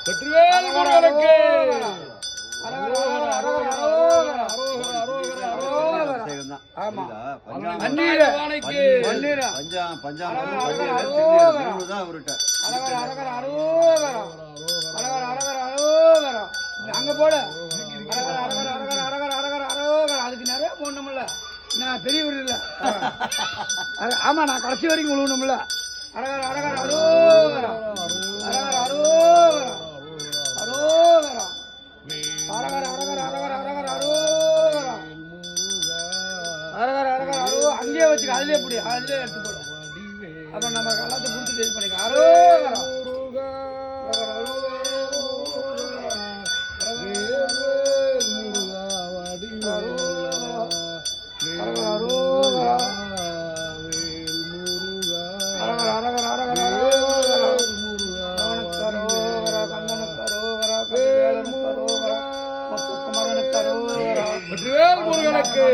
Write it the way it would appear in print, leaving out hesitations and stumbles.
வெற்றிவேல் முருகனுக்கு அங்க போல அதுக்கு நிறைய போடணும்ல. நான் பெரியவர் இல்ல. ஆமா நான் கடைசி வரைக்கும் விழுவணும்ல. அரகர அரகர அரோகரா அரகர அரோகரா அரோகரா அரகர அரகர அரகர அரகர அரோகரா அரகர அரகர அரோ அங்கேயே வச்சுக்க. அதுலயே எப்படி அதுலயே எடுத்து போடு. அப்புறம் நம்ம எல்லாத்தையும் கொடுத்துட்டு இது பண்ணிக்க. அரோகரா வெற்றிவேல் முருகனுக்கு